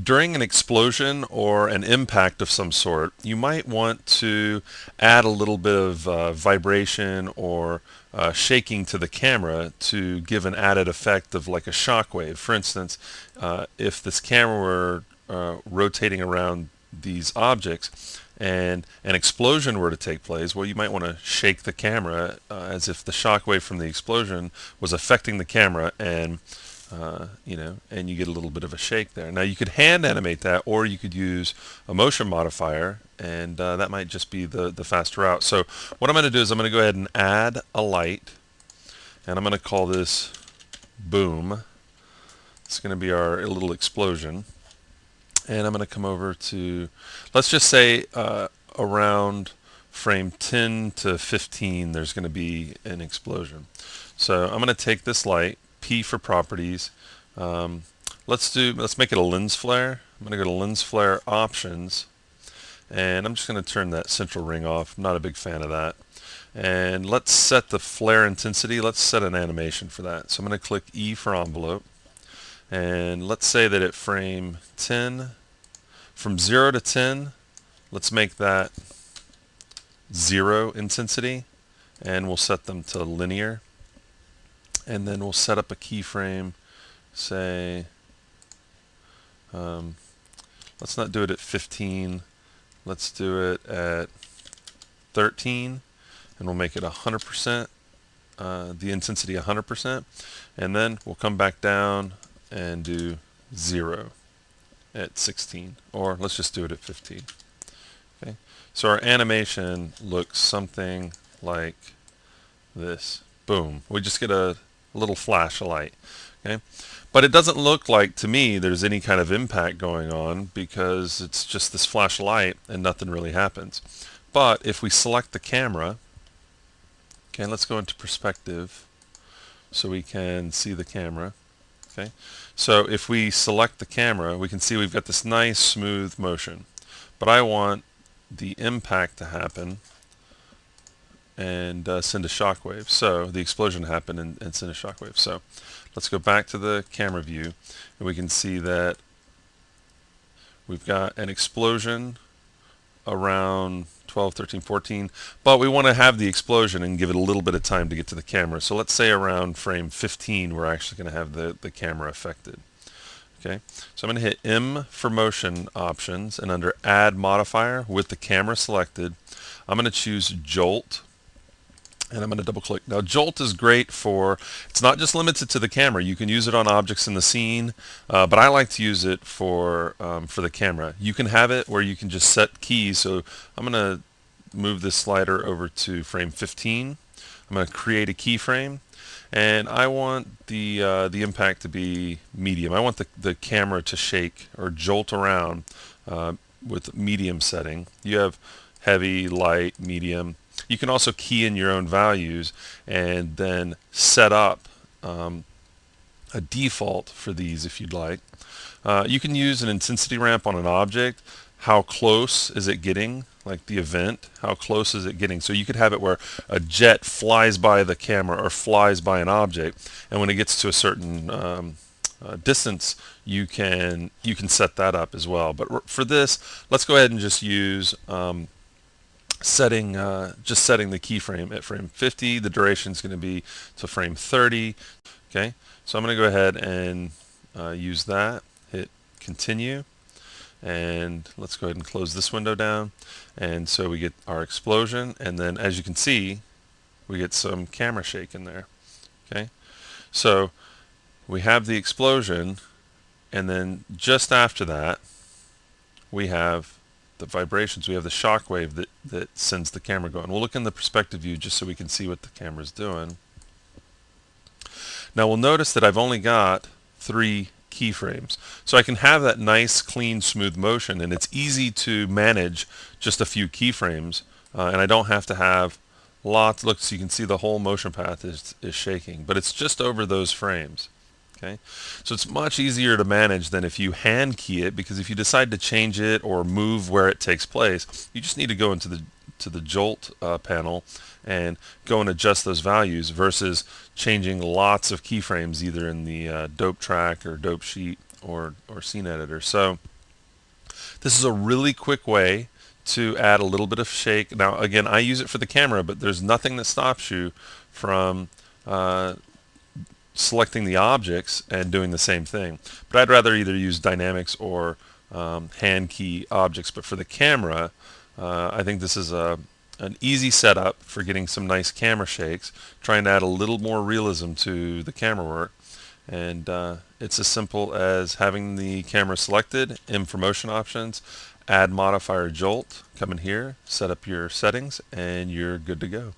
During an explosion or an impact of some sort, you might want to add a little bit of vibration or shaking to the camera to give an added effect of like a shock wave. For instance, if this camera were rotating around these objects and an explosion were to take place, well, you might want to shake the camera as if the shock wave from the explosion was affecting the camera, and and you get a little bit of a shake there. Now you could hand animate that, or you could use a motion modifier, and that might just be the faster route. So what I'm going to do is I'm going to go ahead and add a light, and I'm going to call this boom. It's going to be our little explosion, and I'm going to come over to, let's just say around frame 10 to 15 there's going to be an explosion. So I'm going to take this light, P for properties. Let's make it a lens flare. I'm going to go to lens flare options, and I'm just going to turn that central ring off. I'm not a big fan of that. And let's set the flare intensity. Let's set an animation for that. So I'm going to click E for envelope, and let's say that at frame 10, from 0 to 10, let's make that 0 intensity, and we'll set them to linear. And then we'll set up a keyframe, say, let's not do it at 15, let's do it at 13, and we'll make it 100%, the intensity 100%, and then we'll come back down and do 0 at 16, or let's just do it at 15. Okay, so our animation looks something like this. Boom, we just get a little flash of light. Okay, but it doesn't look like to me there's any kind of impact going on because it's just this flash of light and nothing really happens. But if we select the camera, okay, let's go into perspective so we can see the camera. Okay, so if we select the camera, we can see we've got this nice smooth motion, but I want the impact to happen and send a shockwave. So the explosion happened and send a shockwave. So let's go back to the camera view, and we can see that we've got an explosion around 12, 13, 14, but we want to have the explosion and give it a little bit of time to get to the camera. So let's say around frame 15 we're actually going to have the camera affected. Okay, so I'm going to hit M for motion options, and under add modifier with the camera selected, I'm going to choose Jolt, and I'm going to double click. Now Jolt is great for, it's not just limited to the camera, you can use it on objects in the scene, but I like to use it for the camera. You can have it where you can just set keys, so I'm going to move this slider over to frame 15. I'm going to create a keyframe, and I want the impact to be medium. I want the camera to shake or jolt around with medium setting. You have heavy, light, medium. You can also key in your own values and then set up a default for these if you'd like. You can use an intensity ramp on an object. How close is it getting? Like the event, how close is it getting? So you could have it where a jet flies by the camera or flies by an object, and when it gets to a certain distance, you can set that up as well. But for this, let's go ahead and just use setting the keyframe at frame 50. The duration is going to be to frame 30. Okay, so I'm going to go ahead and use that. Hit continue, and let's go ahead and close this window down. And so we get our explosion, and then as you can see, we get some camera shake in there. Okay, so we have the explosion, and then just after that, we have the vibrations. We have the shock wave that sends the camera going. We'll look in the perspective view just so we can see what the camera's doing. Now we'll notice that I've only got 3 keyframes. So I can have that nice, clean, smooth motion, and it's easy to manage just a few keyframes, and I don't have to have lots. Look, so you can see the whole motion path is shaking, but it's just over those frames. Okay, so it's much easier to manage than if you hand key it, because if you decide to change it or move where it takes place, you just need to go into the Jolt panel and go and adjust those values versus changing lots of keyframes either in the dope track or dope sheet or scene editor. So this is a really quick way to add a little bit of shake. Now again, I use it for the camera, but there's nothing that stops you from selecting the objects and doing the same thing. But I'd rather either use dynamics or hand key objects. But for the camera, I think this is an easy setup for getting some nice camera shakes, trying to add a little more realism to the camera work. And it's as simple as having the camera selected, M for motion options, add modifier jolt, come in here, set up your settings, and you're good to go.